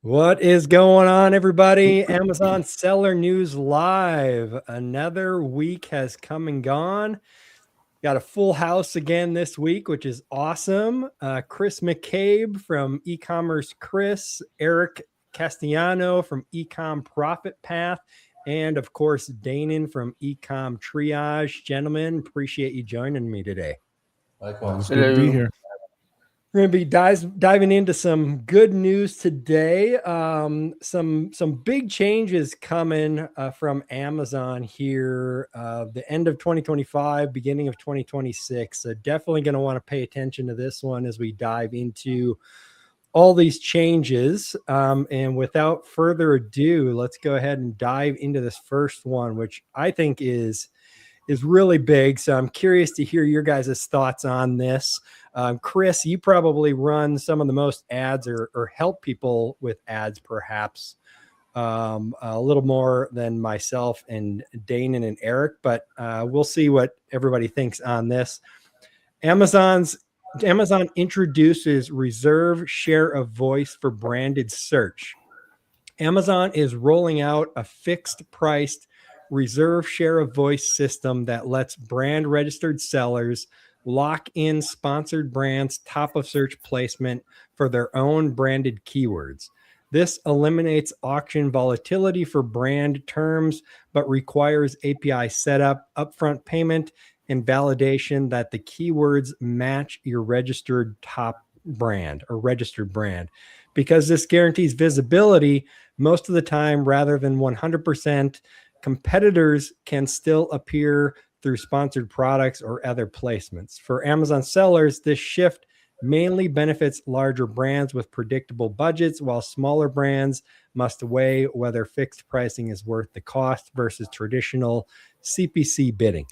What is going on, everybody? Amazon Seller News Live. Another week has come and gone. Got a full house again this week, which is awesome. Chris McCabe from E-commerce Chris, Eric Castellano from Ecom Profit Path, and of course, Danon from Ecom Triage. Gentlemen, appreciate you joining me today. Likewise. It's good to be here. We're going to be diving into some good news today. Some big changes coming from Amazon here, the end of 2025, beginning of 2026. So definitely going to want to pay attention to this one as we dive into all these changes. And without further ado, let's go ahead and dive into this first one, which I think is really big. So I'm curious to hear your guys' thoughts on this. Chris, you probably run some of the most ads or help people with ads, perhaps a little more than myself and Danon and Eric, but we'll see what everybody thinks on this. Amazon introduces reserve share of voice for branded search. Amazon is rolling out a fixed priced reserve share of voice system that lets brand registered sellers lock in sponsored brands' top of search placement for their own branded keywords. This eliminates auction volatility for brand terms, but requires API setup, upfront payment, and validation that the keywords match your registered top brand or registered brand. Because this guarantees visibility most of the time rather than 100%, competitors can still appear through sponsored products or other placements. For Amazon sellers, this shift mainly benefits larger brands with predictable budgets, while smaller brands must weigh whether fixed pricing is worth the cost versus traditional CPC bidding.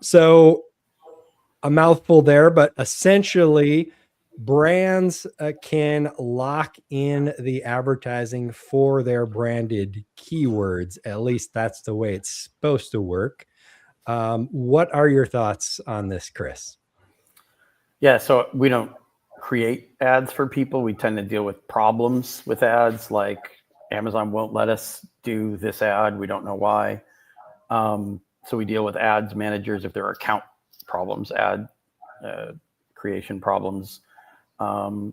So a mouthful there, but essentially brands can lock in the advertising for their branded keywords. At least that's the way it's supposed to work. What are your thoughts on this, Chris? Yeah, so we don't create ads for people. We tend to deal with problems with ads, like Amazon won't let us do this ad. We don't know why. So we deal with ads managers if there are account problems, ad creation problems,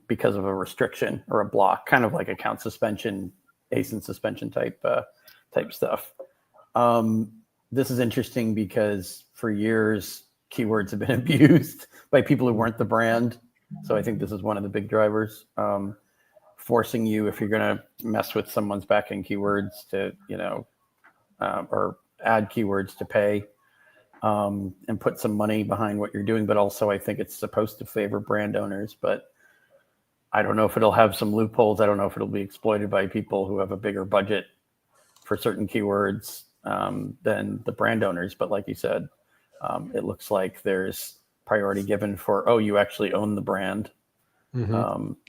because of a restriction or a block, kind of like account suspension, ASIN suspension type stuff. This is interesting because for years, keywords have been abused by people who weren't the brand. So I think this is one of the big drivers, forcing you, if you're going to mess with someone's backend keywords, to, or add keywords, to pay and put some money behind what you're doing. But also I think it's supposed to favor brand owners, but I don't know if it'll have some loopholes. I don't know if it'll be exploited by people who have a bigger budget for certain keywords than the brand owners. But like you said, it looks like there's priority given for, you actually own the brand,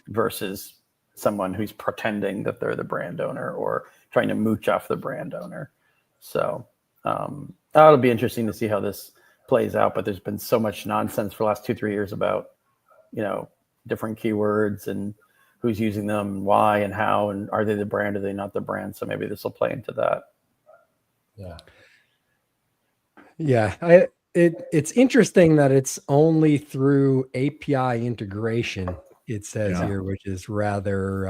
versus someone who's pretending that they're the brand owner or trying to mooch off the brand owner. So it'll be interesting to see how this plays out. But there's been so much nonsense for the last 2-3 years about, different keywords and who's using them, why and how, and are they the brand, are they not the brand? So maybe this will play into that. Yeah. It's interesting that it's only through API integration, it says here, which is rather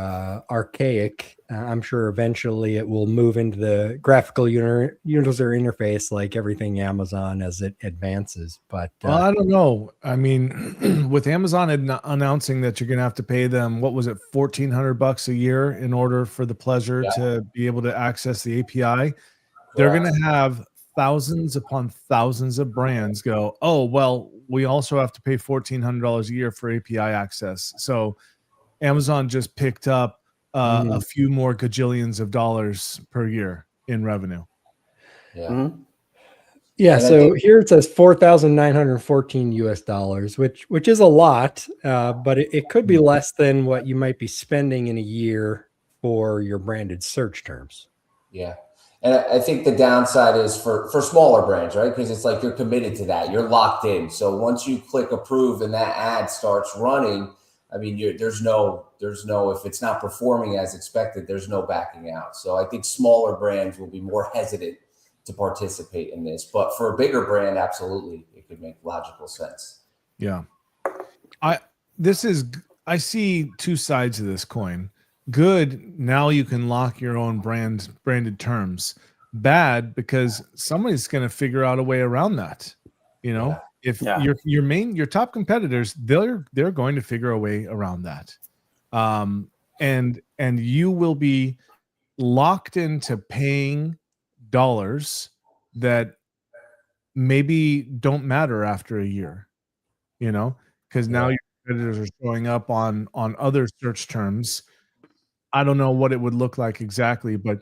archaic. I'm sure eventually it will move into the graphical user interface like everything Amazon as it advances. But I don't know. I mean, with Amazon announcing that you're going to have to pay them, what was it, $1,400 a year in order for the pleasure to be able to access the API, they're going to have thousands upon thousands of brands go, oh, well, we also have to pay $1,400 a year for API access. So Amazon just picked up a few more gajillions of dollars per year in revenue. Yeah. So here it says $4,914 which is a lot, but it could be less than what you might be spending in a year for your branded search terms. Yeah. And I think the downside is for smaller brands, right? Because it's like you're committed to that. You're locked in. So once you click approve and that ad starts running, I mean, there's no, if it's not performing as expected, there's no backing out. So I think smaller brands will be more hesitant to participate in this, but for a bigger brand, absolutely, it could make logical sense. Yeah. I see two sides of this coin. Good, now you can lock your own branded terms. Bad, because somebody's going to figure out a way around that. You know, if your top competitors, they're going to figure a way around that. And you will be locked into paying dollars that maybe don't matter after a year, you know, because now your competitors are showing up on other search terms. I don't know what it would look like exactly, but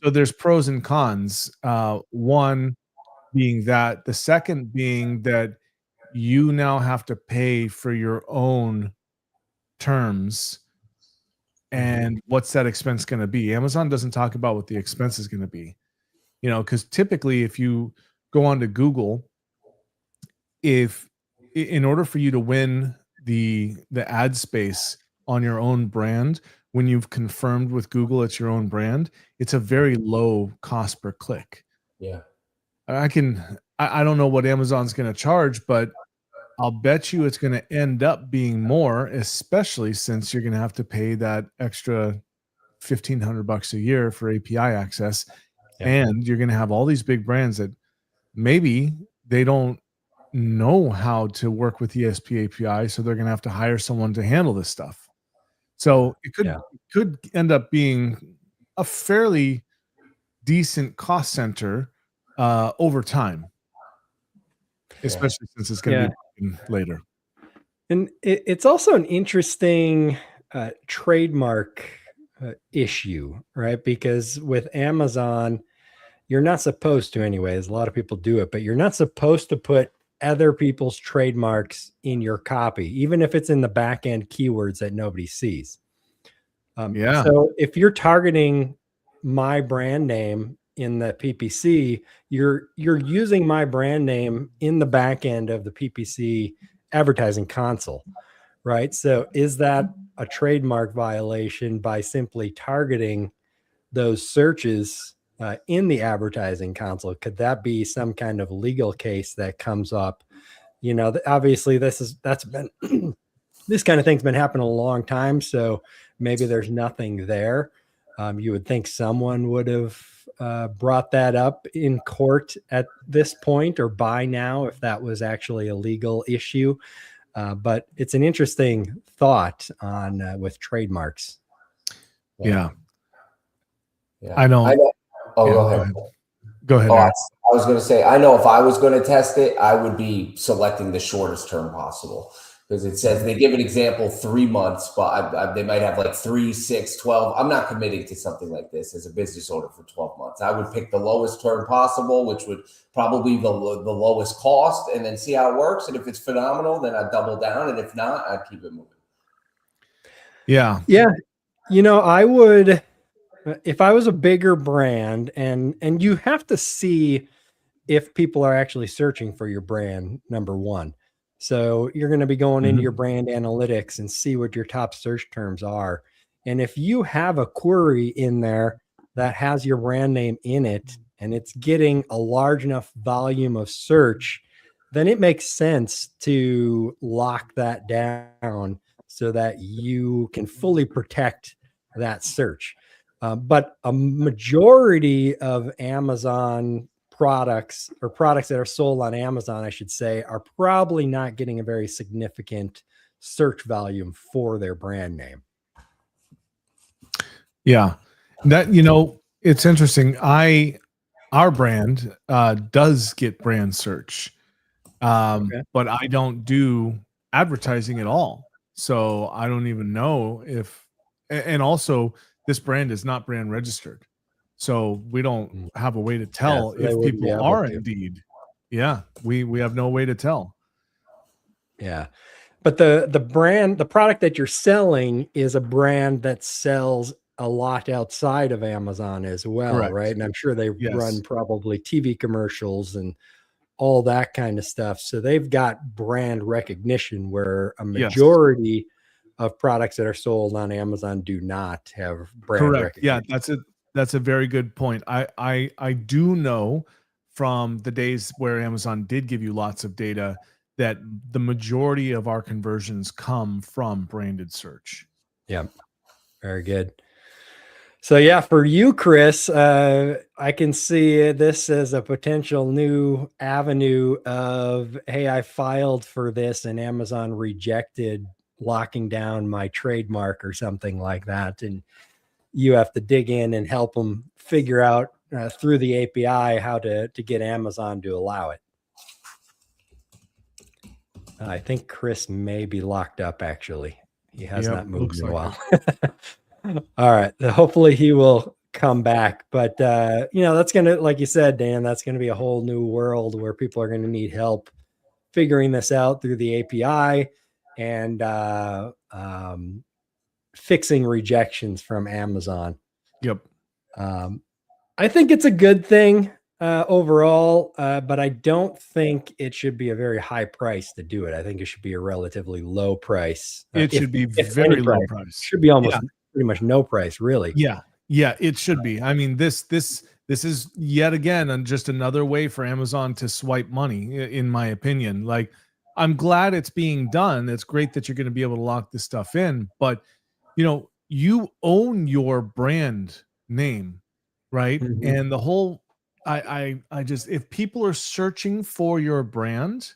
so there's pros and cons. One being that, the second being that you now have to pay for your own terms. And what's that expense going to be? Amazon doesn't talk about what the expense is going to be, you know, because typically if you go on to Google, if in order for you to win the ad space on your own brand, when you've confirmed with Google it's your own brand, it's a very low cost per click. Yeah. I don't know what Amazon's going to charge, but I'll bet you it's going to end up being more, especially since you're going to have to pay that extra $1,500 a year for API access. Yeah. And you're going to have all these big brands that maybe they don't know how to work with ESP API, so they're going to have to hire someone to handle this stuff. So it could end up being a fairly decent cost center over time, especially since it's going to be later. And it's also an interesting trademark issue, right? Because with Amazon, you're not supposed to anyways. A lot of people do it, but you're not supposed to put other people's trademarks in your copy, even if it's in the back end keywords that nobody sees. So if you're targeting my brand name in the PPC, you're using my brand name in the back end of the PPC advertising console, right? So is that a trademark violation by simply targeting those searches in the advertising console? Could that be some kind of legal case that comes up? You know, obviously that's been this kind of thing's been happening a long time, so maybe there's nothing there. You would think someone would have brought that up in court at this point or by now if that was actually a legal issue. But it's an interesting thought on with trademarks. Yeah. I know. Oh, go ahead. Go ahead. I was going to say, I know if I was going to test it, I would be selecting the shortest term possible. Because it says, they give an example 3 months, but they might have like 3, 6, 12. I'm not committing to something like this as a business owner for 12 months. I would pick the lowest term possible, which would probably be the lowest cost, and then see how it works. And if it's phenomenal, then I'd double down. And if not, I'd keep it moving. Yeah. Yeah. You know, I would, if I was a bigger brand, and you have to see if people are actually searching for your brand, number one. So you're going to be going into your brand analytics and see what your top search terms are. And if you have a query in there that has your brand name in it and it's getting a large enough volume of search, then it makes sense to lock that down so that you can fully protect that search. But a majority of Amazon products, or products that are sold on Amazon, I should say, are probably not getting a very significant search volume for their brand name. Yeah. That, you know, it's interesting. Our brand does get brand search, but I don't do advertising at all. So I don't even know if, and also this brand is not brand registered. So we don't have a way to tell if people are indeed. Yeah, we have no way to tell. Yeah. But the product that you're selling is a brand that sells a lot outside of Amazon as well. Correct. Right? And I'm sure they run probably TV commercials and all that kind of stuff. So they've got brand recognition where a majority of products that are sold on Amazon do not have brand Correct. recognition. Yeah, that's a very good point. I do know from the days where Amazon did give you lots of data that the majority of our conversions come from branded search. Yeah, very good. So yeah, for you, Chris, I can see this as a potential new avenue of, hey, I filed for this and Amazon rejected locking down my trademark or something like that. And you have to dig in and help them figure out through the API how to get Amazon to allow it. I think Chris may be locked up, actually. He has not moved in a while. All right. Hopefully he will come back. But, that's going to, like you said, Dan, that's going to be a whole new world where people are going to need help figuring this out through the API and fixing rejections from Amazon. Yep. I think it's a good thing overall, but I don't think it should be a very high price to do it. I think it should be a relatively low price. It should be very low price. It should be almost pretty much no price, really. Yeah, it should be. I mean, this is yet again just another way for Amazon to swipe money, in my opinion. Like, I'm glad it's being done. It's great that you're going to be able to lock this stuff in, but you own your brand name, right? Mm-hmm. And the whole, I just, if people are searching for your brand,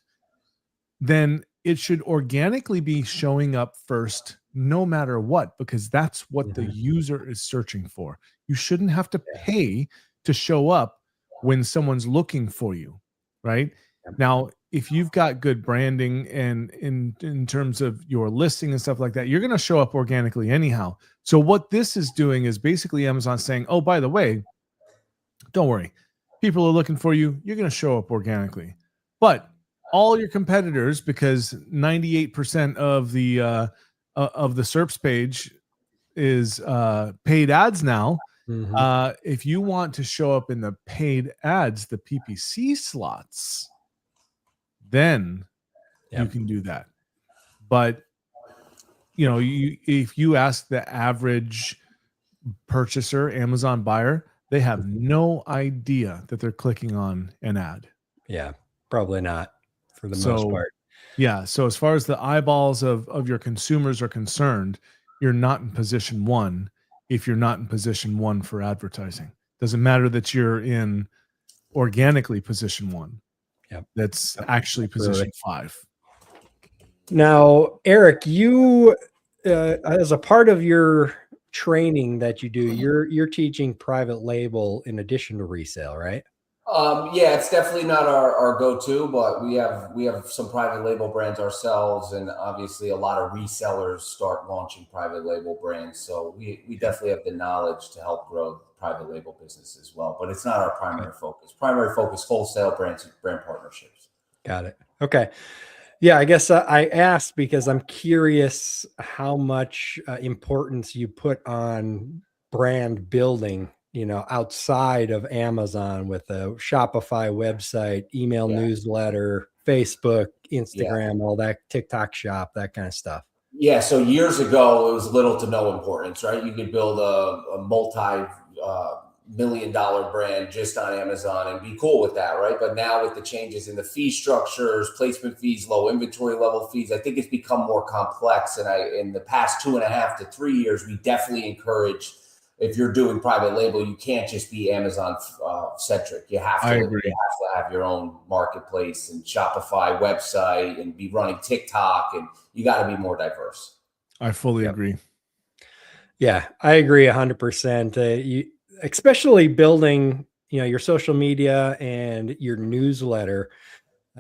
then it should organically be showing up first, no matter what, because that's what the user is searching for. You shouldn't have to pay to show up when someone's looking for you, right? Now, if you've got good branding and in terms of your listing and stuff like that, you're going to show up organically anyhow. So what this is doing is basically Amazon saying, oh, by the way, don't worry, people are looking for you. You're going to show up organically. But all your competitors, because 98% of the SERPs page is paid ads now. If you want to show up in the paid ads, the PPC slots, then you can do that. But if you ask the average purchaser, Amazon buyer, they have no idea that they're clicking on an ad. Yeah, probably not for the most part. Yeah. So as far as the eyeballs of your consumers are concerned, you're not in position one if you're not in position one for advertising. Doesn't matter that you're in organically position one. Yep. That's actually position 5. Now, Eric, you as a part of your training that you do, you're teaching private label in addition to resale, right? Yeah, it's definitely not our go-to, but we have some private label brands ourselves, and obviously a lot of resellers start launching private label brands. So we definitely have the knowledge to help grow private label business as well. But it's not our primary focus. Primary focus, wholesale brands, brand partnerships. Got it. Okay. Yeah, I guess I asked because I'm curious how much importance you put on brand building, outside of Amazon with a Shopify website, email newsletter, Facebook, Instagram, all that, TikTok shop, that kind of stuff. Yeah. So years ago, it was little to no importance, right? You could build a multi-million-dollar brand just on Amazon and be cool with that, right? But now with the changes in the fee structures, placement fees, low inventory level fees, I think it's become more complex. And in the past 2.5 to 3 years, we definitely encourage, if you're doing private label, you can't just be Amazon centric. You have to have your own marketplace and Shopify website and be running TikTok, and you got to be more diverse. I fully agree. Yeah, I agree 100%. Especially building, your social media and your newsletter.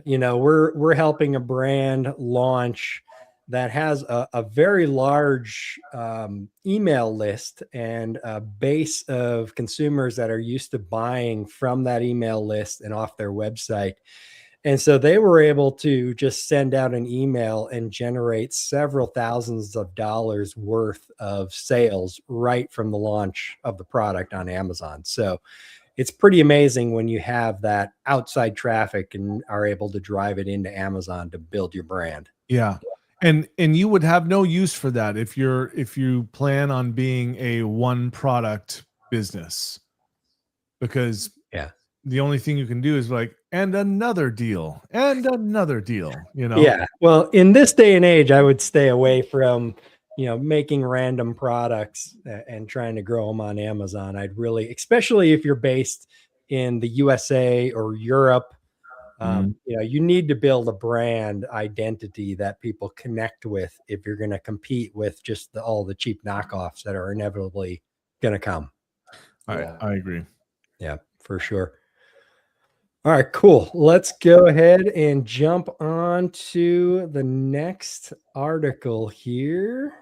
We're helping a brand launch that has a very large email list and a base of consumers that are used to buying from that email list and off their website. And so they were able to just send out an email and generate several thousands of dollars worth of sales right from the launch of the product on Amazon. So it's pretty amazing when you have that outside traffic and are able to drive it into Amazon to build your brand. Yeah. And you would have no use for that if you plan on being a one product business, because Yeah. the only thing you can do is like, and another deal, you know? Yeah. Well, in this day and age, I would stay away from, making random products and trying to grow them on Amazon. I'd really, especially if you're based in the USA or Europe, Mhm. you need to build a brand identity that people connect with if you're going to compete with just all the cheap knockoffs that are inevitably going to come. I agree. Yeah, for sure. All right, cool. Let's go ahead and jump on to the next article here.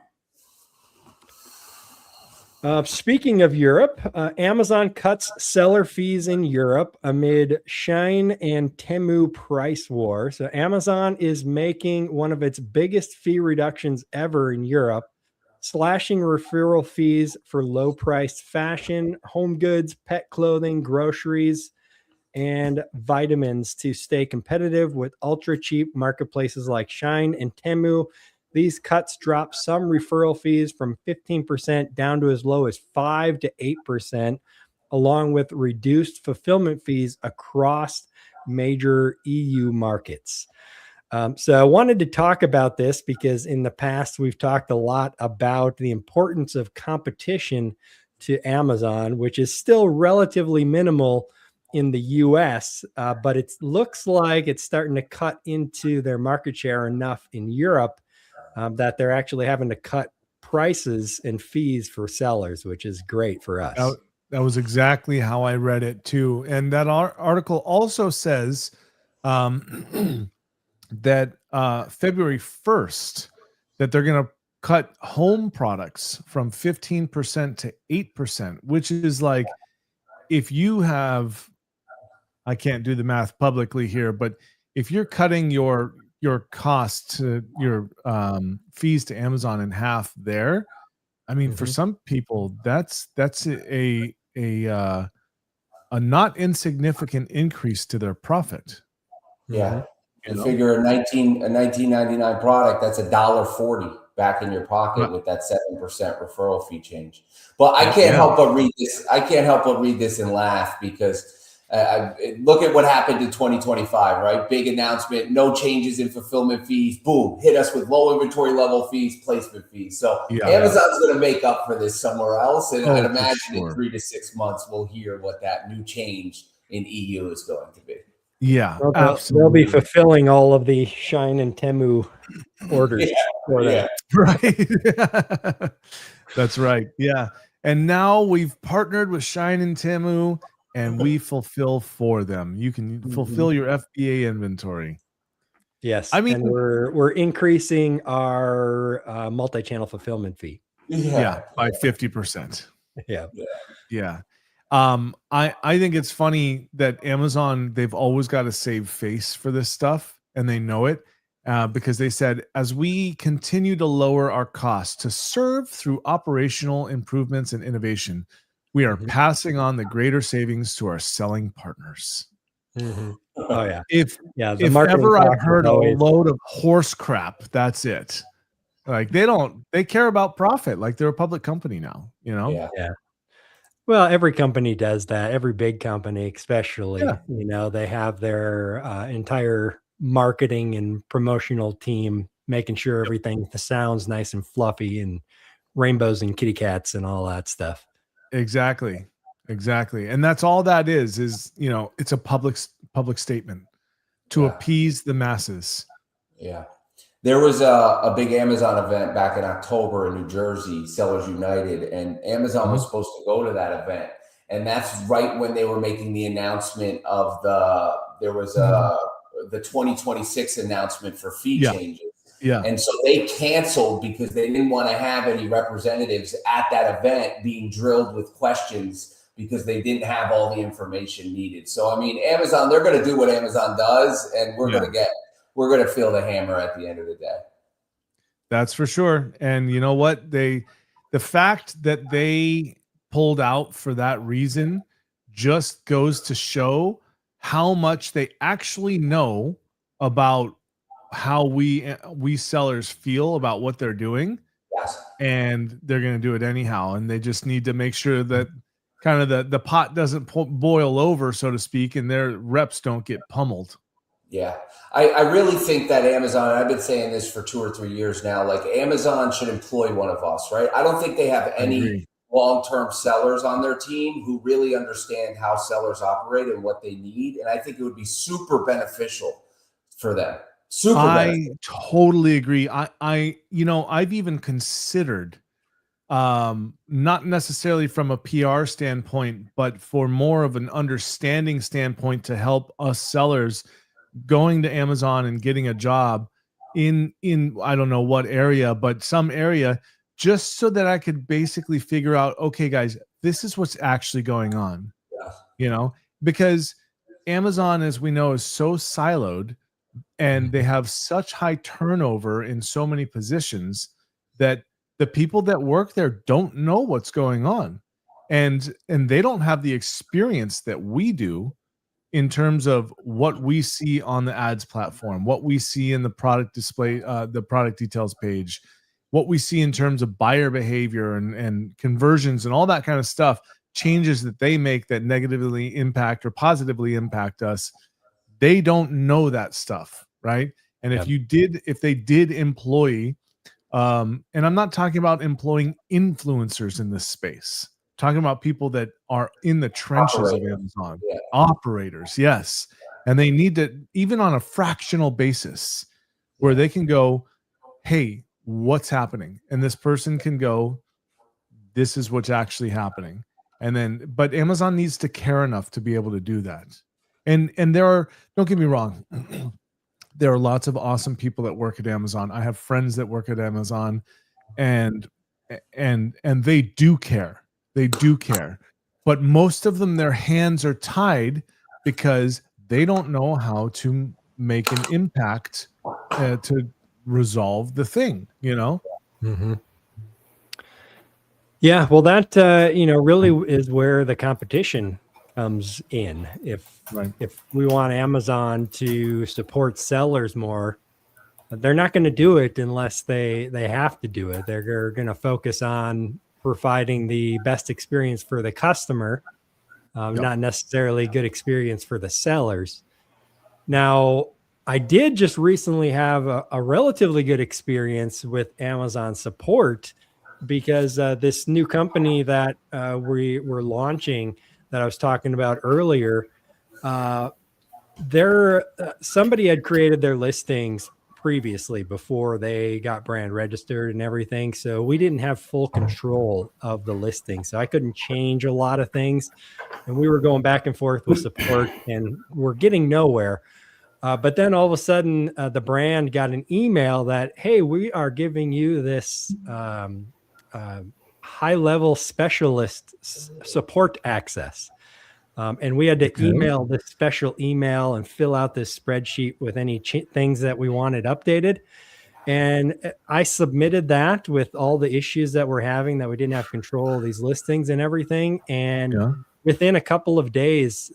Speaking of Europe, Amazon cuts seller fees in Europe amid Shein and Temu price war. So Amazon is making one of its biggest fee reductions ever in Europe, slashing referral fees for low-priced fashion, home goods, pet clothing, groceries, and vitamins to stay competitive with ultra cheap marketplaces like Shein and Temu. These cuts drop some referral fees from 15% down to as low as 5 to 8%, along with reduced fulfillment fees across major EU markets. So I wanted to talk about this because in the past, we've talked a lot about the importance of competition to Amazon, which is still relatively minimal in the US, but it looks like it's starting to cut into their market share enough in Europe that they're actually having to cut prices and fees for sellers, which is great for us. That was exactly how I read it too. And that article also says that February 1st, that they're going to cut home products from 15% to 8%, which is like, if you have, I can't do the math publicly here, but if you're cutting your costs to your fees to Amazon in half there, I mean, for some people, that's a not insignificant increase to their profit. Yeah. You You know? figure a 1999 product, that's $1.40 back in your pocket with that 7% referral fee change. But I can't help but read this. I can't help but read this and laugh because look at what happened in 2025, right? Big announcement, no changes in fulfillment fees. Boom, hit us with low inventory level fees, placement fees. So Amazon's going to make up for this somewhere else. And I'd imagine in 3 to 6 months, we'll hear what that new change in EU is going to be. Yeah, well, absolutely. They'll be fulfilling all of the Shein and Temu orders. Right. That's right. Yeah. And now we've partnered with Shein and Temu, and we fulfill for them. You can fulfill your FBA inventory. Yes, I mean, and we're increasing our multi-channel fulfillment fee. Yeah, by 50%. Yeah. I think it's funny that Amazon, they've always got to save face for this stuff, and they know it, because they said, as we continue to lower our costs to serve through operational improvements and innovation, we are passing on the greater savings to our selling partners. Oh yeah. If marketing ever I've talk is heard a always- load of horse crap, that's it. Like they care about profit. Like they're a public company now, you know? Yeah. Well, every company does that. Every big company, especially, they have their entire marketing and promotional team making sure everything sounds nice and fluffy and rainbows and kitty cats and all that stuff. Exactly. And that's all that is, it's a public statement to appease the masses. Yeah. There was a big Amazon event back in October in New Jersey, Sellers United, and Amazon was supposed to go to that event. And that's right when they were making the announcement of the 2026 announcement for fee changes. Yeah. And so they canceled because they didn't want to have any representatives at that event being drilled with questions because they didn't have all the information needed. So, I mean, Amazon, they're going to do what Amazon does, and we're going to feel the hammer at the end of the day. That's for sure. And you know what? The fact that they pulled out for that reason just goes to show how much they actually know about how we sellers feel about what they're doing, Yes. and they're going to do it anyhow. And they just need to make sure that kind of the pot doesn't boil over, so to speak, and their reps don't get pummeled. Yeah. I really think that Amazon, and I've been saying this for 2 or 3 years now, like Amazon should employ one of us, right? I don't think they have any long-term sellers on their team who really understand how sellers operate and what they need. And I think it would be super beneficial for them. I totally agree. I've even considered, not necessarily from a PR standpoint, but for more of an understanding standpoint to help us sellers going to Amazon and getting a job in I don't know what area, but some area, just so that I could basically figure out, okay, guys, this is what's actually going on. Yeah. Because Amazon, as we know, is so siloed, and they have such high turnover in so many positions that the people that work there don't know what's going on, and they don't have the experience that we do in terms of what we see on the ads platform, what we see in the product display, the product details page, what we see in terms of buyer behavior and conversions and all that kind of stuff, changes that they make that negatively impact or positively impact us. They don't know that stuff, right? And if they did employ, and I'm not talking about employing influencers in this space, talking about people that are in the trenches of Amazon, operators, yes. And they need to, even on a fractional basis, where they can go, hey, what's happening? And this person can go, this is what's actually happening. And then, but Amazon needs to care enough to be able to do that. And there are, don't get me wrong, there are lots of awesome people that work at Amazon. I have friends that work at Amazon, and they do care. They do care. But most of them, their hands are tied because they don't know how to make an impact to resolve the thing, Mm-hmm. Yeah, well, that really is where the competition comes in. If we want Amazon to support sellers more, they're not going to do it unless they have to do it. They're going to focus on providing the best experience for the customer, not necessarily good experience for the sellers. Now, I did just recently have a relatively good experience with Amazon support, because this new company that we were launching that I was talking about earlier, somebody had created their listings previously before they got brand registered and everything. So we didn't have full control of the listing. So I couldn't change a lot of things. And we were going back and forth with support and we're getting nowhere. But then all of a sudden, the brand got an email that, hey, we are giving you this high-level specialist support access. And we had to email this special email and fill out this spreadsheet with any things that we wanted updated. And I submitted that with all the issues that we're having, that we didn't have control of these listings and everything. And within a couple of days,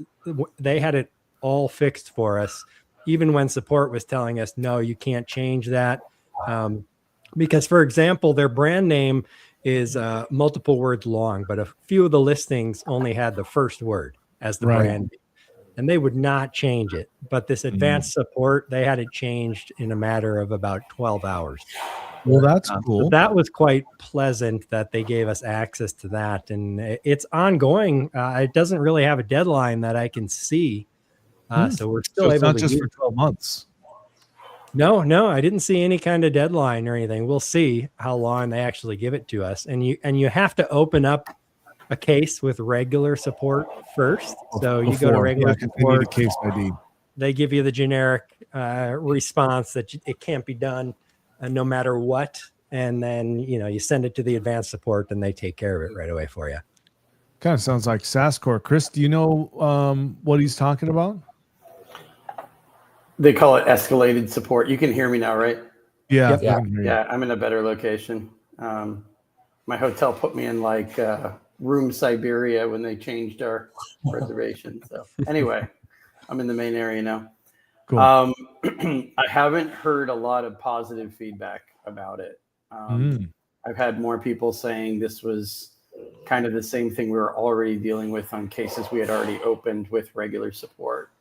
they had it all fixed for us, even when support was telling us, no, you can't change that. Because, for example, their brand name is multiple words long, but a few of the listings only had the first word as the brand name, and they would not change it. But this advanced support, they had it changed in a matter of about 12 hours. Well, that's cool. So that was quite pleasant that they gave us access to that. And it's ongoing. It doesn't really have a deadline that I can see. So we're still able to use it. It's not just for 12 months. No, I didn't see any kind of deadline or anything. We'll see how long they actually give it to us. And you have to open up a case with regular support first. So you go to regular support. Need a case ID. They give you the generic response that it can't be done no matter what. And then, you send it to the advanced support and they take care of it right away for you. Kind of sounds like SaaScore. Chris, do you know what he's talking about? They call it escalated support. You can hear me now, right? Yeah. Yep. Yeah, I'm in a better location. My hotel put me in like room Siberia when they changed our reservation. So anyway, I'm in the main area now. Cool. I haven't heard a lot of positive feedback about it. I've had more people saying this was kind of the same thing we were already dealing with on cases we had already opened with regular support.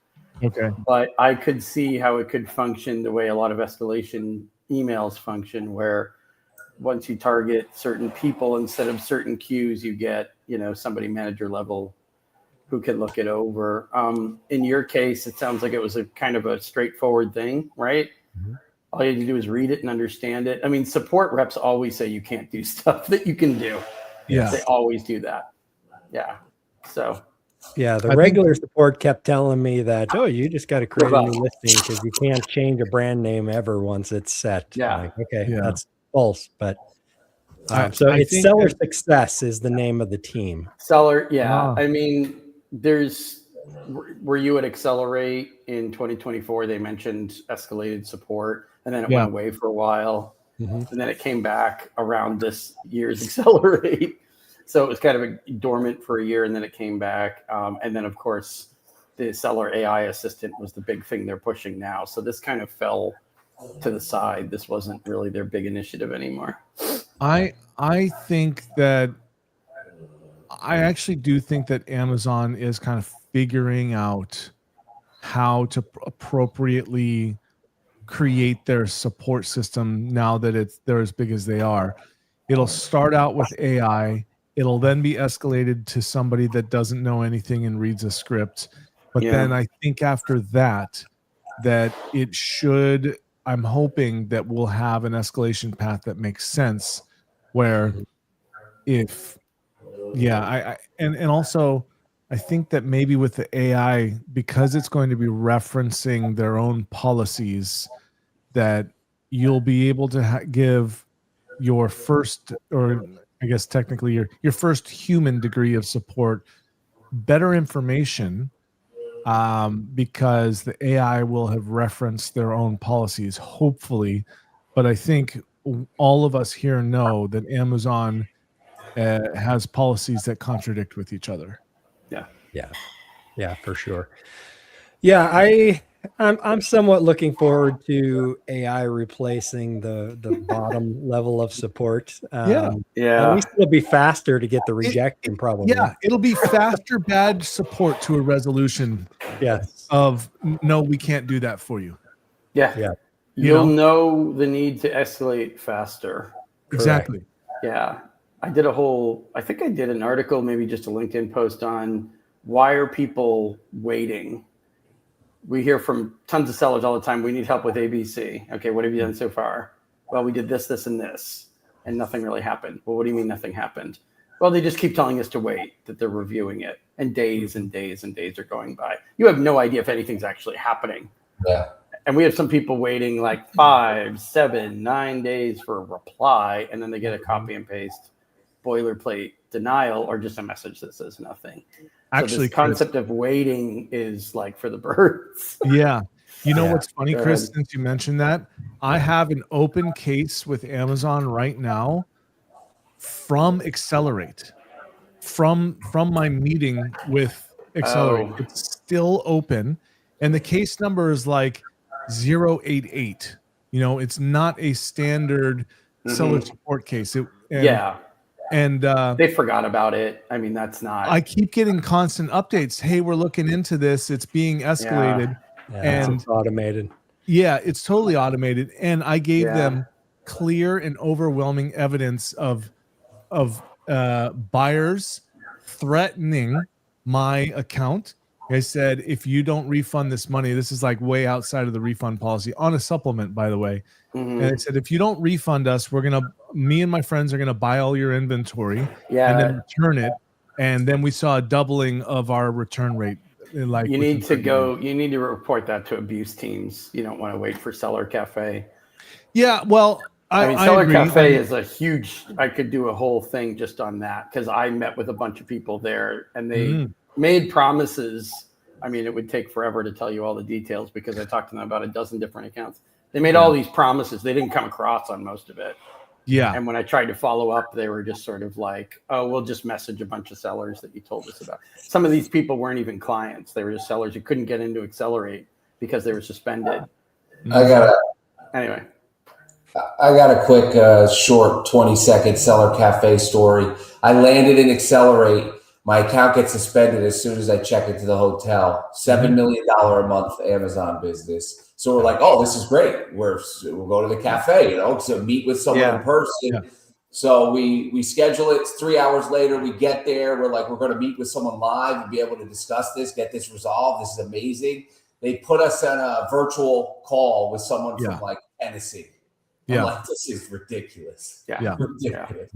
Okay. But I could see how it could function the way a lot of escalation emails function, where once you target certain people instead of certain queues, you get, somebody manager level who can look it over. In your case, it sounds like it was a kind of a straightforward thing, right? Mm-hmm. All you had to do is read it and understand it. I mean, support reps always say you can't do stuff that you can do. Yeah. They always do that. Yeah. So. Yeah, the regular support kept telling me that, you just got to create a new listing because you can't change a brand name ever once it's set. Yeah. Like, okay, Yeah. that's false. But so I it's think Seller Success is the name of the team. Seller, yeah. Ah. I mean, were you at Accelerate in 2024? They mentioned escalated support, and then it went away for a while, and then it came back around this year's Accelerate. So it was kind of dormant for a year, and then it came back. And then, of course, the Seller AI Assistant was the big thing they're pushing now. So this kind of fell to the side. This wasn't really their big initiative anymore. I think that I actually do think that Amazon is kind of figuring out how to appropriately create their support system now that they're as big as they are. It'll start out with AI. It'll then be escalated to somebody that doesn't know anything and reads a script. But then I think after that it should, I'm hoping that we'll have an escalation path that makes sense where and also I think that maybe with the AI, because it's going to be referencing their own policies, that you'll be able to give your first, or I guess technically your first human degree of support better information, because the AI will have referenced their own policies, hopefully. But I think all of us here know that Amazon has policies that contradict with each other. Yeah, for sure. Yeah, I'm somewhat looking forward to AI replacing the bottom level of support. At least it'll be faster to get the rejection, probably. Yeah, it'll be faster bad support to a resolution. Yes. Of no, we can't do that for you. Yeah. You'll know the need to escalate faster. Exactly. Correct. Yeah. I think I did an article, maybe just a LinkedIn post on why are people waiting? We hear from tons of sellers all the time. We need help with ABC. Okay, what have you done so far? Well, we did this, this, and this, and nothing really happened. Well, what do you mean nothing happened? Well, they just keep telling us to wait, that they're reviewing it, and days and days and days are going by. You have no idea if anything's actually happening. Yeah. And we have some people waiting like 5, 7, 9 days for a reply, and then they get a copy and paste boilerplate denial or just a message that says nothing. Actually, so this concept of waiting is like for the birds. Yeah. You know what's funny, Chris, since you mentioned that? I have an open case with Amazon right now from Accelerate. From my meeting with Accelerate. It's still open. And the case number is like 088. It's not a standard seller support case. And they forgot about it. I mean, that's not. I keep getting constant updates. Hey, we're looking into this. It's being escalated. And it's automated. Yeah, it's totally automated. And I gave them clear and overwhelming evidence of buyers threatening my account. I said, if you don't refund this money, this is like way outside of the refund policy on a supplement, by the way. And I said, if you don't refund us, me and my friends are going to buy all your inventory and then return it. And then we saw a doubling of our return rate. Like you need to report that to abuse teams. You don't want to wait for Seller Cafe. Yeah. Well, I mean, Seller Cafe is a huge, I could do a whole thing just on that because I met with a bunch of people there and they made promises. I mean, it would take forever to tell you all the details because I talked to them about a dozen different accounts. They made all these promises. They didn't come across on most of it. Yeah. And when I tried to follow up, they were just sort of like, oh, we'll just message a bunch of sellers that you told us about. Some of these people weren't even clients. They were just sellers who couldn't get into Accelerate because they were suspended. Anyway. I got a quick, short 20-second Seller Cafe story. I landed in Accelerate. My account gets suspended as soon as I check into the hotel. $7 million a month Amazon business. So we're like, oh, this is great. We'll go to the cafe, to meet with someone in person. Yeah. So we schedule it. It's 3 hours later. We get there. We're like, we're going to meet with someone live and be able to discuss this, get this resolved. This is amazing. They put us on a virtual call with someone from like Tennessee. I'm like, this is ridiculous. Ridiculous.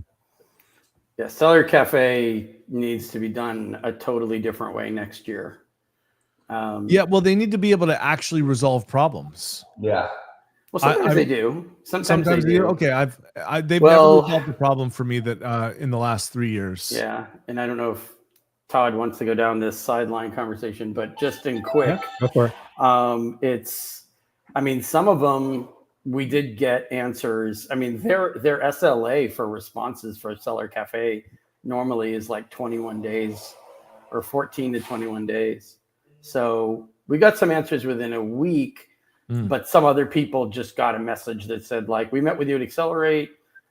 Yeah, Seller Cafe needs to be done a totally different way next year. Well, they need to be able to actually resolve problems. Yeah. Well, sometimes they do. Sometimes they do. Okay, they've never resolved the problem for me that in the last 3 years. Yeah, and I don't know if Todd wants to go down this sideline conversation, but just in quick, go for it. Some of them we did get answers. I mean, their SLA for responses for Seller Cafe normally is like 21 days or 14 to 21 days. So we got some answers within a week, but some other people just got a message that said, like, we met with you at Accelerate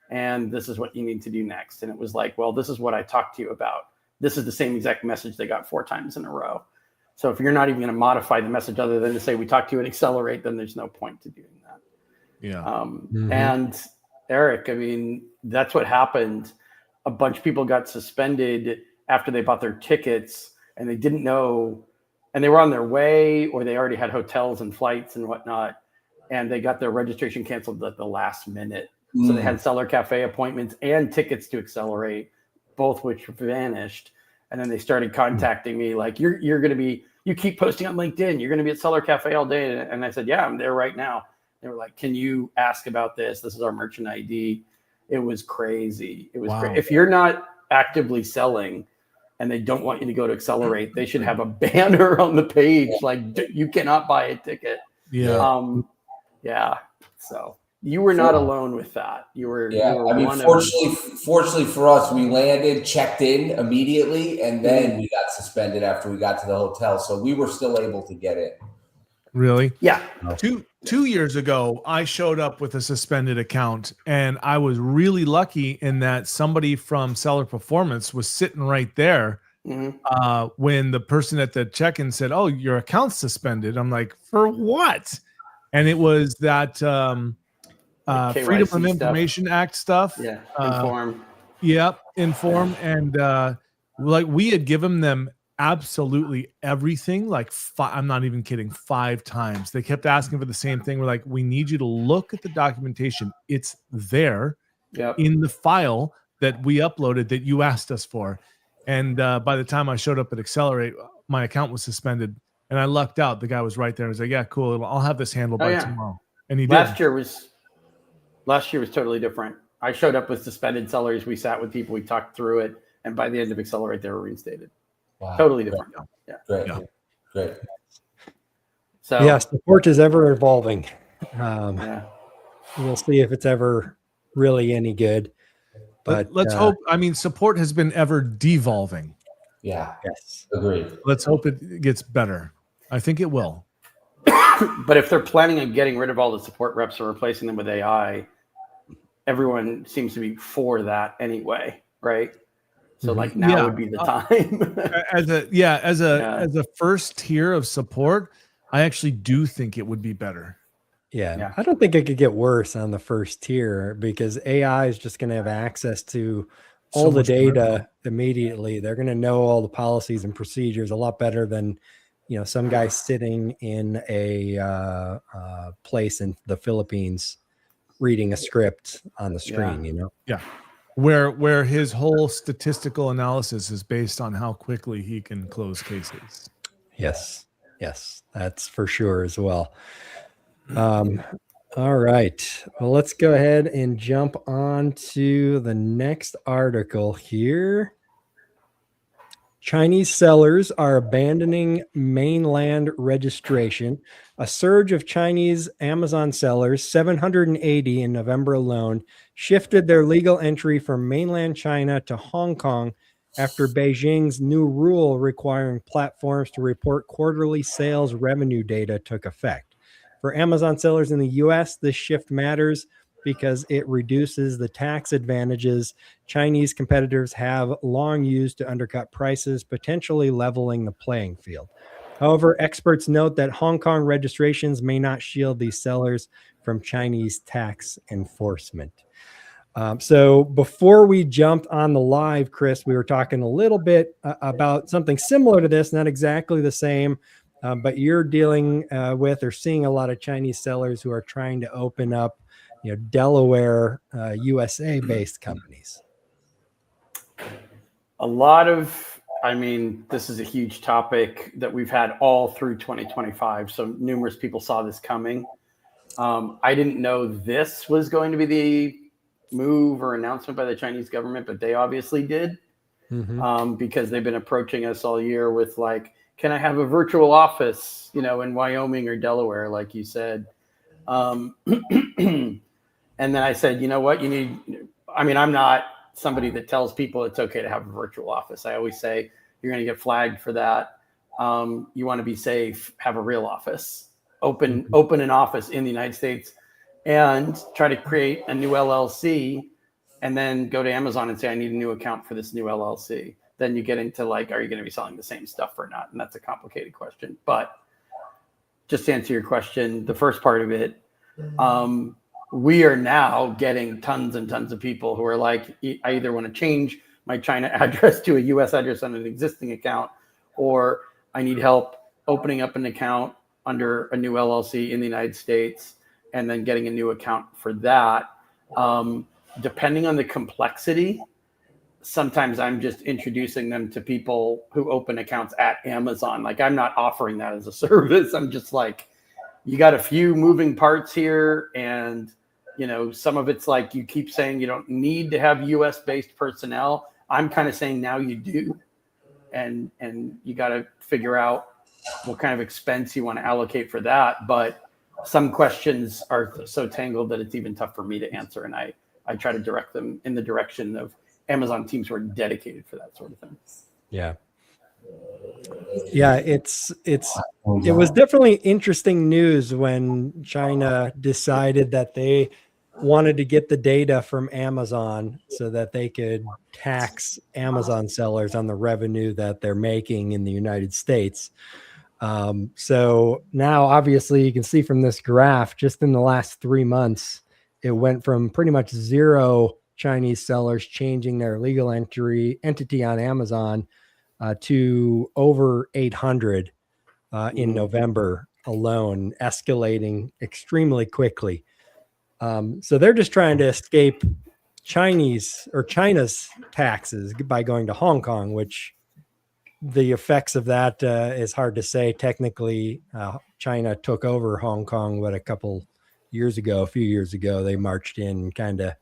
and this is what you need to do next. And it was like, well, this is what I talked to you about. This is the same exact message they got 4 times in a row. So if you're not even going to modify the message other than to say we talked to you at Accelerate, then there's no point to doing that. Yeah. And Eric, I mean, that's what happened. A bunch of people got suspended after they bought their tickets and they didn't know, and they were on their way or they already had hotels and flights and whatnot. And they got their registration canceled at the last minute. So they had Seller Cafe appointments and tickets to Accelerate, both which vanished. And then they started contacting me like, you're going to be, you keep posting on LinkedIn, you're going to be at Seller Cafe all day. And I said, yeah, I'm there right now. They were like, can you ask about this? This is our merchant ID. It was crazy. It was crazy. If you're not actively selling and they don't want you to go to Accelerate, they should have a banner on the page like, you cannot buy a ticket. So you were not alone with that. You were fortunately for us, we landed, checked in immediately, and then we got suspended after we got to the hotel. So we were still able to get in. Really? Yeah. 2 years ago, I showed up with a suspended account, and I was really lucky in that somebody from Seller Performance was sitting right there when the person at the check-in said, "Oh, your account's suspended." I'm like, "For what?" And it was that Freedom of Information Act stuff. Yeah, Inform. Inform, and like we had given them absolutely everything, like I'm not even kidding, 5 times. They kept asking for the same thing. We're like, we need you to look at the documentation. It's there in the file that we uploaded that you asked us for. And by the time I showed up at Accelerate, my account was suspended and I lucked out. The guy was right there. I was like, yeah, cool. I'll have this handled by tomorrow. And he did. Last year was totally different. I showed up with suspended sellers. We sat with people, we talked through it. And by the end of Accelerate, they were reinstated. Wow. Totally different. Great. So support is ever evolving. We'll see if it's ever really any good. But let's hope. I mean, support has been ever devolving. Yeah. Yes. Agreed. Let's hope it gets better. I think it will. But if they're planning on getting rid of all the support reps or replacing them with AI, everyone seems to be for that anyway, right? So like now would be the time. as a first tier of support, I actually do think it would be better. Yeah. I don't think it could get worse on the first tier because AI is just going to have access to all the data immediately. They're going to know all the policies and procedures a lot better than, some guy sitting in a place in the Philippines reading a script on the screen, Yeah. Where his whole statistical analysis is based on how quickly he can close cases. Yes, that's for sure as well. All right. Well, let's go ahead and jump on to the next article here. Chinese sellers are abandoning mainland registration. A surge of Chinese Amazon sellers, 780 in November alone, shifted their legal entry from mainland China to Hong Kong after Beijing's new rule requiring platforms to report quarterly sales revenue data took effect. For Amazon sellers in the US, this shift matters because it reduces the tax advantages Chinese competitors have long used to undercut prices, potentially leveling the playing field. However, experts note that Hong Kong registrations may not shield these sellers from Chinese tax enforcement. So before we jumped on the live, Chris, we were talking a little bit about something similar to this, not exactly the same, but you're dealing with or seeing a lot of Chinese sellers who are trying to open up, Delaware, USA-based companies. A lot of, this is a huge topic that we've had all through 2025. So numerous people saw this coming. I didn't know this was going to be the move or announcement by the Chinese government, but they obviously did, because they've been approaching us all year with like, can I have a virtual office, in Wyoming or Delaware, like you said. And then I said, you know what, I'm not somebody that tells people it's okay to have a virtual office. I always say, you're going to get flagged for that. You want to be safe, have a real office, open an office in the United States, and try to create a new LLC, and then go to Amazon and say, I need a new account for this new LLC. Then you get into like, are you going to be selling the same stuff or not? And that's a complicated question. But just to answer your question, the first part of it, we are now getting tons and tons of people who are like, I either want to change my China address to a US address on an existing account, or I need help opening up an account under a new LLC in the United States and then getting a new account for that. Depending on the complexity, sometimes I'm just introducing them to people who open accounts at Amazon. Like, I'm not offering that as a service. I'm just like, you got a few moving parts here, and some of it's like you keep saying you don't need to have US based personnel. I'm kind of saying now you do, and you got to figure out what kind of expense you want to allocate for that. But some questions are so tangled that it's even tough for me to answer, and I try to direct them in the direction of Amazon teams who are dedicated for that sort of thing. Yeah, it was definitely interesting news when China decided that they wanted to get the data from Amazon so that they could tax Amazon sellers on the revenue that they're making in the United States. So now obviously you can see from this graph, just in the last 3 months, it went from pretty much zero Chinese sellers changing their legal entity on Amazon to over 800 in November alone, escalating extremely quickly. So they're just trying to escape China's taxes by going to Hong Kong, which the effects of that is hard to say. Technically, China took over Hong Kong, a few years ago, they marched in and kind of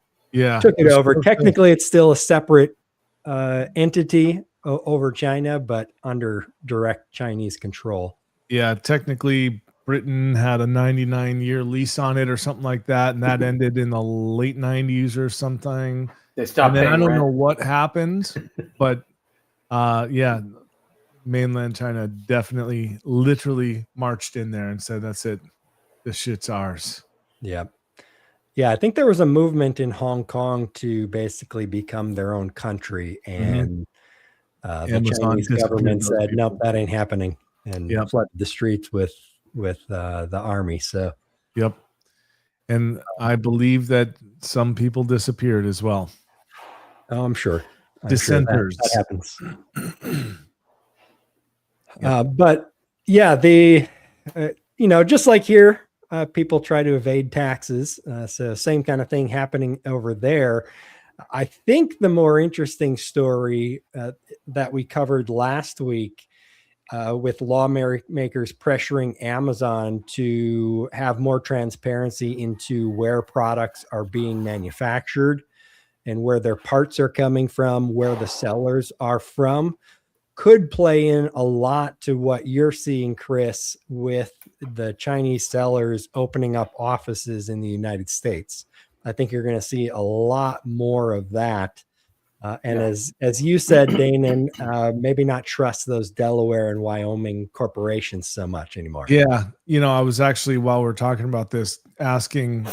took it over. Technically, it's still a separate entity over China, but under direct Chinese control. Yeah, technically, Britain had a 99-year lease on it or something like that, and that ended in the late 90s or something. They stopped paying rent. I don't know what happened, but mainland China definitely literally marched in there and said, that's it, this shit's ours. Yeah, I think there was a movement in Hong Kong to basically become their own country, and the Chinese government said, nope, that ain't happening, and flooded the streets with the army. So and I believe that some people disappeared as well. Oh, I'm sure Dissenters. that happens. But yeah, the just like here, people try to evade taxes. So same kind of thing happening over there. I think the more interesting story that we covered last week with lawmakers pressuring Amazon to have more transparency into where products are being manufactured and where their parts are coming from, where the sellers are from, could play in a lot to what you're seeing, Chris, with the Chinese sellers opening up offices in the United States. I think you're going to see a lot more of that And as you said, Danon, maybe not trust those Delaware and Wyoming corporations so much anymore. Yeah, I was actually, while we're talking about this, asking.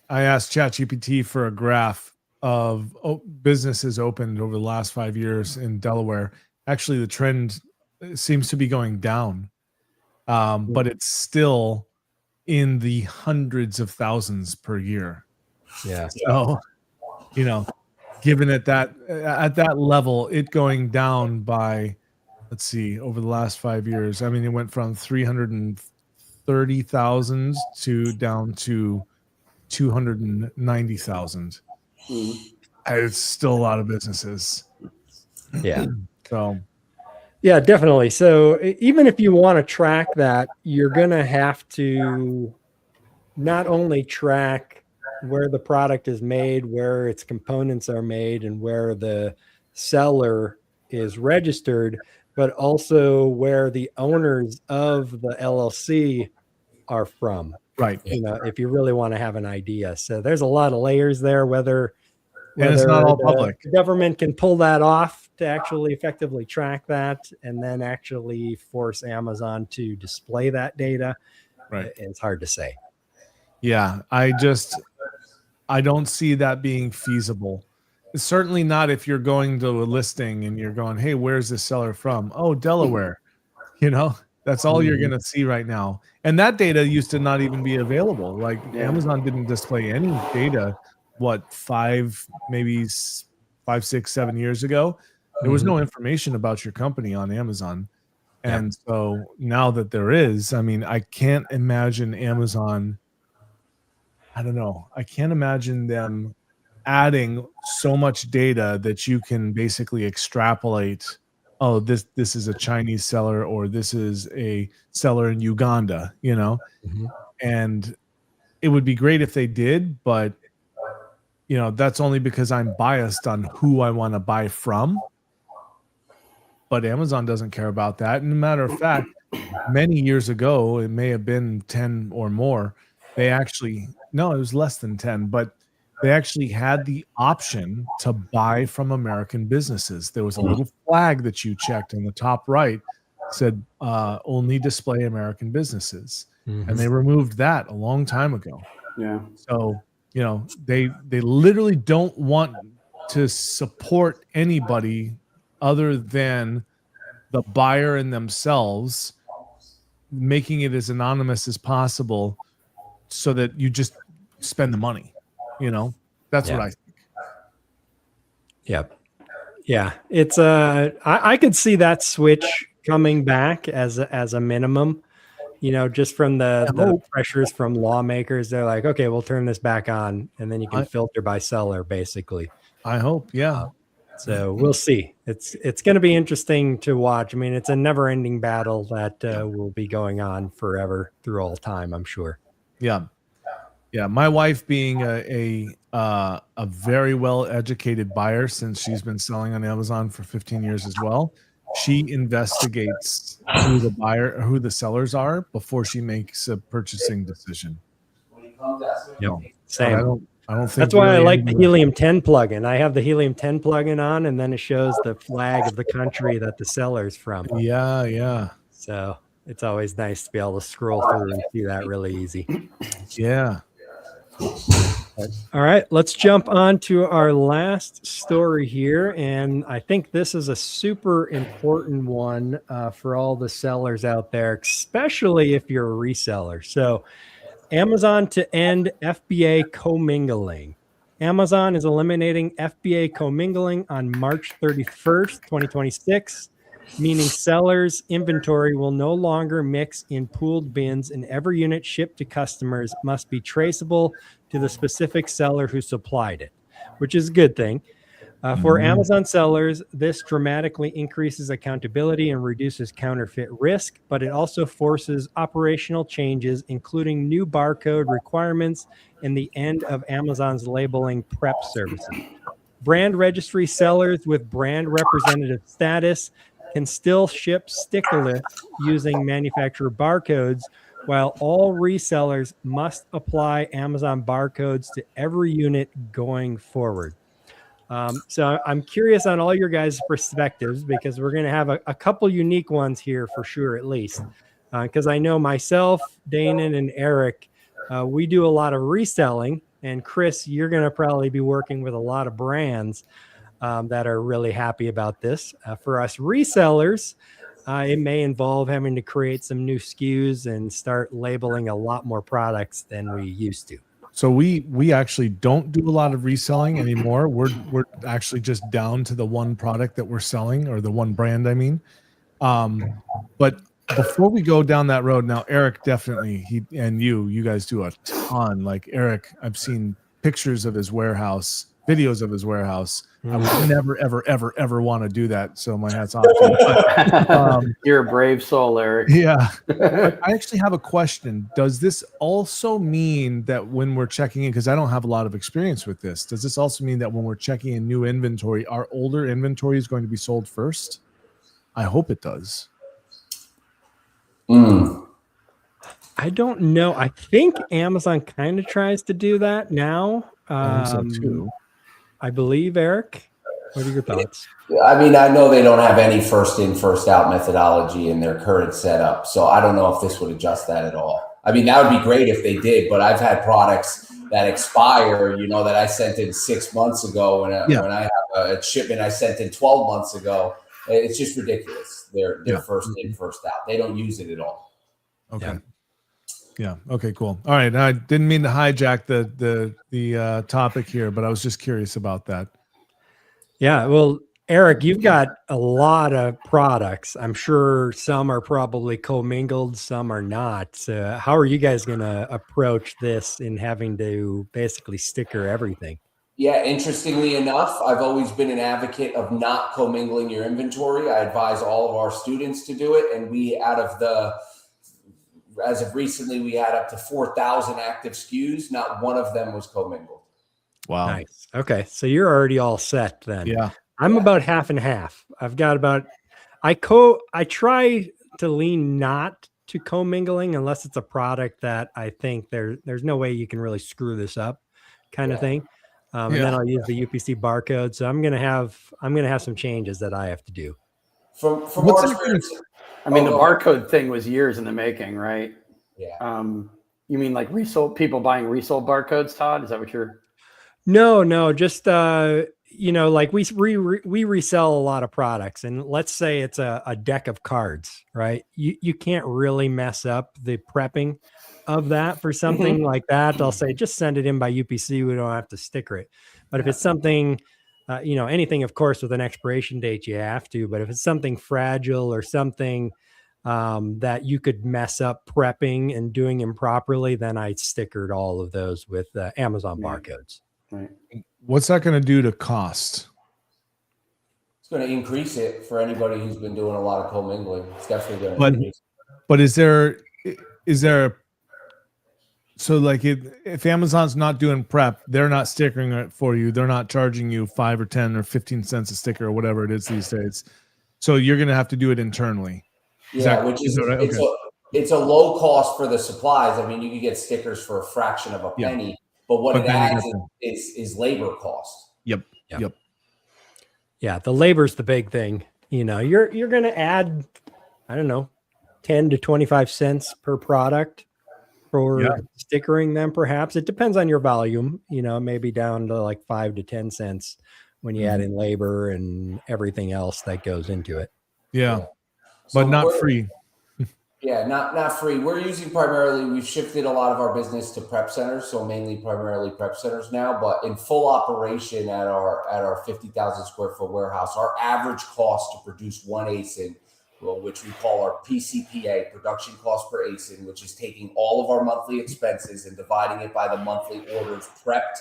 I asked ChatGPT for a graph of businesses opened over the last 5 years in Delaware. Actually, the trend seems to be going down, but it's still in the hundreds of thousands per year. Yeah. So, given at that level, it going down by, let's see, over the last 5 years, I mean, it went from 330,000 to down to 290,000. It's still a lot of businesses. Yeah. So, yeah, definitely. So even if you want to track that, you're going to have to not only track where the product is made, where its components are made, and where the seller is registered, but also where the owners of the LLC are from. right. If you really want to have an idea. So there's a lot of layers there, whether And it's not all the public. government can pull that off to actually effectively track that and then actually force Amazon to display that data. Right. It's hard to say. Yeah. I don't see that being feasible. Certainly not if you're going to a listing and you're going, hey, where's this seller from? Oh, Delaware. That's all you're going to see right now. And that data used to not even be available. Like Amazon didn't display any data, 5, 6, 7 years ago. There was no information about your company on Amazon. And so now that there is, I mean, I can't imagine Amazon. I don't know. I can't imagine them adding so much data that you can basically extrapolate, oh, this is a Chinese seller, or this is a seller in Uganda, and it would be great if they did, but that's only because I'm biased on who I want to buy from. But Amazon doesn't care about that. And a matter of fact, many years ago, it may have been 10 or more, it was less than 10, but they actually had the option to buy from American businesses. There was a little flag that you checked in the top right, said only display American businesses. And they removed that a long time ago. Yeah. So, they literally don't want to support anybody other than the buyer and themselves, making it as anonymous as possible so that you just spend the money. That's what I think. Yep. Yeah. It's I could see that switch coming back as a minimum, just from the pressures from lawmakers. They're like, okay, we'll turn this back on, and then you can filter by seller, basically. I hope. Yeah. So we'll see. It's going to be interesting to watch. I mean, it's a never ending battle that will be going on forever through all time, I'm sure. Yeah. Yeah, my wife being a very well-educated buyer, since she's been selling on Amazon for 15 years as well, she investigates who the sellers are before she makes a purchasing decision. Yep. Same. I don't think that's why I like the Helium 10 plugin. I have the Helium 10 plugin on, and then it shows the flag of the country that the seller's from. Yeah, yeah. So it's always nice to be able to scroll through and see that really easy. Yeah. All right, let's jump on to our last story here. And I think this is a super important one for all the sellers out there, especially if you're a reseller. So Amazon to end FBA commingling. Amazon is eliminating FBA commingling on March 31st, 2026. Meaning sellers' inventory will no longer mix in pooled bins, and every unit shipped to customers must be traceable to the specific seller who supplied it, which is a good thing. For Amazon sellers, this dramatically increases accountability and reduces counterfeit risk, but it also forces operational changes, including new barcode requirements and the end of Amazon's labeling prep services. Brand registry sellers with brand representative status can still ship stickerless using manufacturer barcodes, while all resellers must apply Amazon barcodes to every unit going forward. So I'm curious on all your guys' perspectives because we're going to have a couple unique ones here for sure, at least. Because I know myself, Danon, and Eric, we do a lot of reselling. And Chris, you're going to probably be working with a lot of brands that are really happy about this. For us resellers, it may involve having to create some new SKUs and start labeling a lot more products than we used to. So we actually don't do a lot of reselling anymore. We're actually just down to the one product that we're selling, or the one brand, I mean. But before we go down that road, now Eric definitely, you guys do a ton. Like Eric, I've seen pictures of his warehouse, videos of his warehouse. I would never, ever want to do that. So my hat's off to you. But, you're a brave soul, Eric. Yeah. But I actually have a question. Does this also mean that when we're checking in, because I don't have a lot of experience with this, does this also mean that when we're checking in new inventory, our older inventory is going to be sold first? I hope it does. I don't know. I think Amazon kind of tries to do that now. I think so too. I believe, Eric. What are your thoughts? I mean, I know they don't have any first in, first out methodology in their current setup. So I don't know if this would adjust that at all. I mean, that would be great if they did, but I've had products that expire, that I sent in 6 months ago when I have a shipment I sent in 12 months ago. It's just ridiculous. They're first in, first out. They don't use it at all. Okay. Yeah. Okay, cool. All right. I didn't mean to hijack the topic here, but I was just curious about that. Yeah. Well, Eric, you've got a lot of products. I'm sure some are probably commingled, some are not. How are you guys going to approach this in having to basically sticker everything? Yeah, interestingly enough, I've always been an advocate of not commingling your inventory. I advise all of our students to do it. And as of recently, we had up to 4,000 active SKUs. Not one of them was commingled. Wow. Nice. Okay. So you're already all set then. Yeah. I'm about half and half. I've got I try to lean not to commingling unless it's a product that I think there's no way you can really screw this up kind of thing. And then I'll use the UPC barcode. So I'm gonna have some changes that I have to do. From our experience, I mean, the barcode thing was years in the making, right? Yeah. You mean like people buying resold barcodes, Todd? Is that what you're? No, just like we resell a lot of products, and let's say it's a deck of cards, right? You can't really mess up the prepping of that for something like that. I'll say just send it in by UPC. We don't have to sticker it. But if it's something, anything, of course, with an expiration date, you have to. But if it's something fragile or something that you could mess up prepping and doing improperly, then I stickered all of those with Amazon barcodes. Right. What's that going to do to cost? It's going to increase it for anybody who's been doing a lot of commingling. It's definitely going to increase. But is there so like if Amazon's not doing prep, they're not stickering it for you. They're not charging you 5 or 10 or 15 cents a sticker or whatever it is these days. So you're going to have to do it internally. Yeah, which is right? It's a low cost for the supplies. I mean, you can get stickers for a fraction of a penny, but what it adds is labor cost. Yep. Yeah, the labor's the big thing. You're going to add, I don't know, 10 to 25 cents per product for stickering them. Perhaps it depends on your volume. Maybe down to like 5 to 10 cents when you add in labor and everything else that goes into it. Yeah. But not free. Yeah, not free. We've shifted a lot of our business to prep centers, so primarily prep centers now. But in full operation at our 50,000 square foot warehouse, our average cost to produce one ASIN, which we call our PCPA, production cost per ASIN, which is taking all of our monthly expenses and dividing it by the monthly orders prepped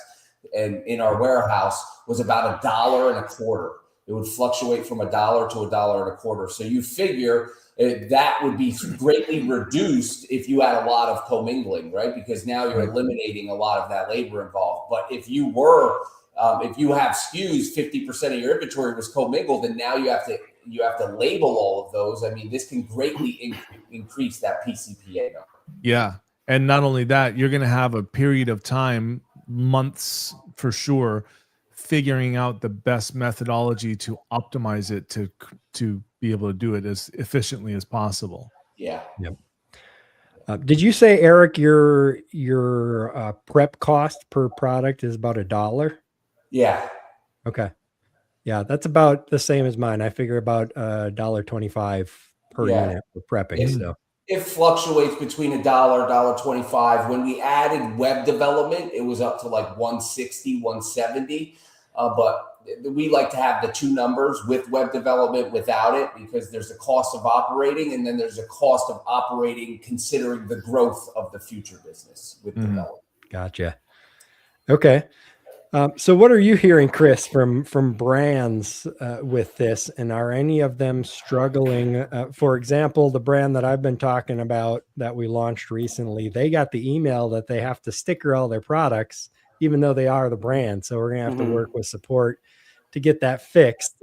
and in our warehouse, was about $1.25. It would fluctuate from $1 to $1.25. So you figure that would be greatly reduced if you had a lot of commingling, right? Because now you're eliminating a lot of that labor involved. But if you have SKUs, 50% of your inventory was commingled, and now you have to label all of those. I mean, this can greatly increase that PCPA number. Yeah, and not only that, you're going to have a period of time, months for sure, figuring out the best methodology to optimize it to be able to do it as efficiently as possible. Yeah. Yep. Did you say, Eric, your prep cost per product is about $1? Yeah. Okay. Yeah, that's about the same as mine. I figure about $1.25 per unit for prepping. So it fluctuates between $1.25. When we added web development, it was up to like 160, 170. But we like to have the two numbers with web development, without it, because there's a cost of operating, and then there's a cost of operating considering the growth of the future business with development. Gotcha. Okay. So what are you hearing, Chris, from brands with this? And are any of them struggling? For example, the brand that I've been talking about that we launched recently, they got the email that they have to sticker all their products, even though they are the brand. So we're going to have to work with support to get that fixed.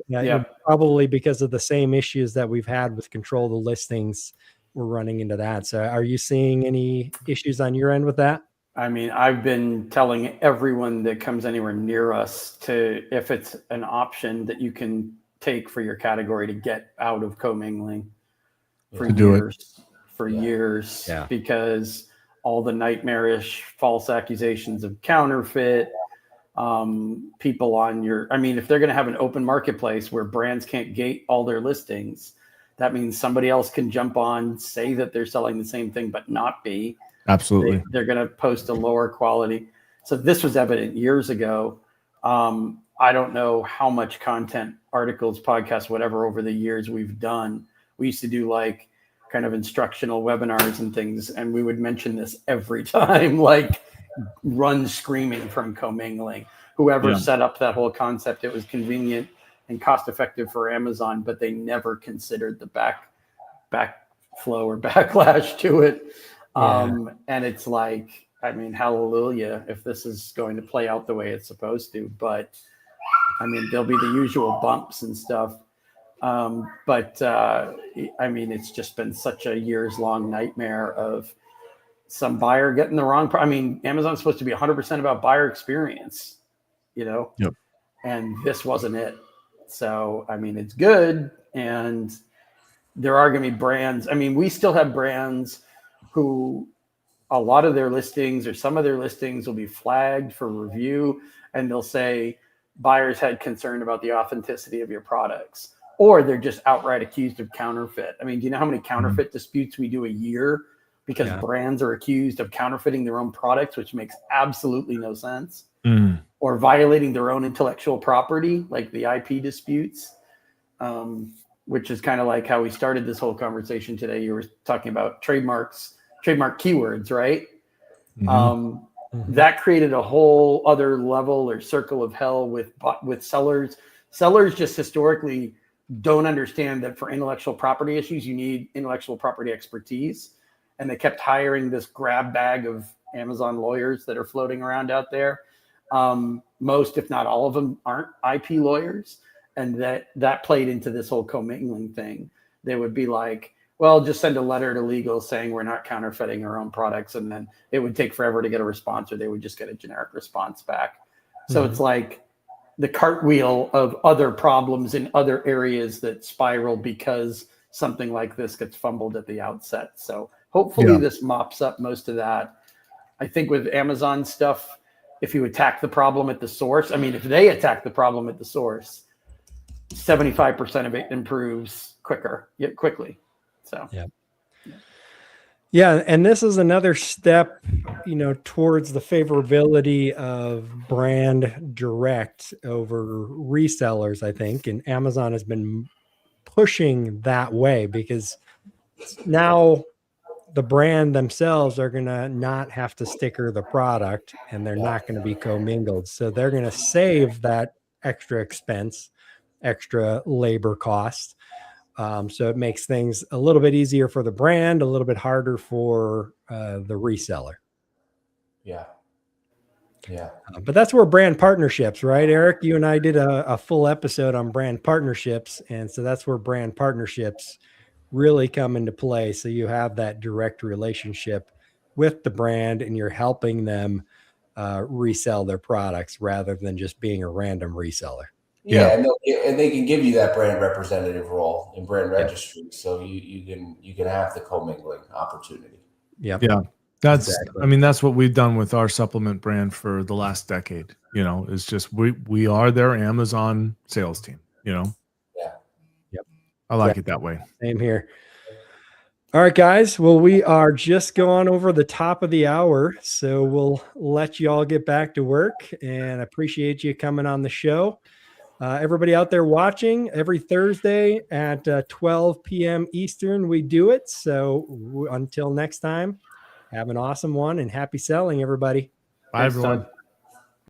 Probably because of the same issues that we've had with control the listings. We're running into that. So are you seeing any issues on your end with that? I mean, I've been telling everyone that comes anywhere near us to, if it's an option that you can take for your category, to get out of commingling for years, because all the nightmarish false accusations of counterfeit, people on your, I mean, if they're going to have an open marketplace where brands can't gate all their listings, that means somebody else can jump on, say that they're selling the same thing, but not be. Absolutely. They're going to post a lower quality. So this was evident years ago. I don't know how much content, articles, podcasts, whatever, over the years we've done. We used to do like kind of instructional webinars and things, and we would mention this every time, like run screaming from commingling. Whoever set up that whole concept, it was convenient and cost effective for Amazon, but they never considered the backflow or backlash to it. And it's like, I mean, hallelujah, if this is going to play out the way it's supposed to, but I mean, there'll be the usual bumps and stuff. But I mean, it's just been such a years long nightmare of some buyer getting the wrong. I mean, Amazon's supposed to be 100% about buyer experience, you know? Yep. And this wasn't it. So, I mean, it's good. And there are going to be brands. I mean, we still have brands who a lot of their listings or some of their listings will be flagged for review, and they'll say buyers had concern about the authenticity of your products, or they're just outright accused of counterfeit. I mean, do you know how many counterfeit disputes we do a year because brands are accused of counterfeiting their own products, which makes absolutely no sense, or violating their own intellectual property, like the IP disputes, which is kind of like how we started this whole conversation today. You were talking about trademark keywords, right? That created a whole other level or circle of hell with sellers. Sellers just historically don't understand that for intellectual property issues, you need intellectual property expertise. And they kept hiring this grab bag of Amazon lawyers that are floating around out there. Most, if not all of them, aren't IP lawyers. And that played into this whole commingling thing. They would be like, well, just send a letter to legal saying we're not counterfeiting our own products. And then it would take forever to get a response, or they would just get a generic response back. So it's like the cartwheel of other problems in other areas that spiral because something like this gets fumbled at the outset. So hopefully this mops up most of that. I think with Amazon stuff, if you attack the problem at the source, I mean, if they attack the problem at the source, 75% of it improves quickly. So, yeah. And this is another step, towards the favorability of brand direct over resellers, I think. And Amazon has been pushing that way, because now the brand themselves are going to not have to sticker the product, and they're not going to be commingled. So they're going to save that extra expense, extra labor cost. So it makes things a little bit easier for the brand, a little bit harder for the reseller. Yeah. But that's where brand partnerships, right, Eric? You and I did a full episode on brand partnerships. And so that's where brand partnerships really come into play. So you have that direct relationship with the brand, and you're helping them resell their products rather than just being a random reseller. Yeah, and they can give you that brand representative role in brand registry, so you can have the commingling opportunity. Yeah. That's exactly. I mean, that's what we've done with our supplement brand for the last decade. You know, it's just we are their Amazon sales team. You know. Yeah. Yep. I like it that way. Same here. All right, guys. Well, we are just going over the top of the hour, so we'll let you all get back to work. And I appreciate you coming on the show. Everybody out there watching, every Thursday at 12 p.m. Eastern, we do it. So until next time, have an awesome one and happy selling, everybody. Bye, everyone. Todd.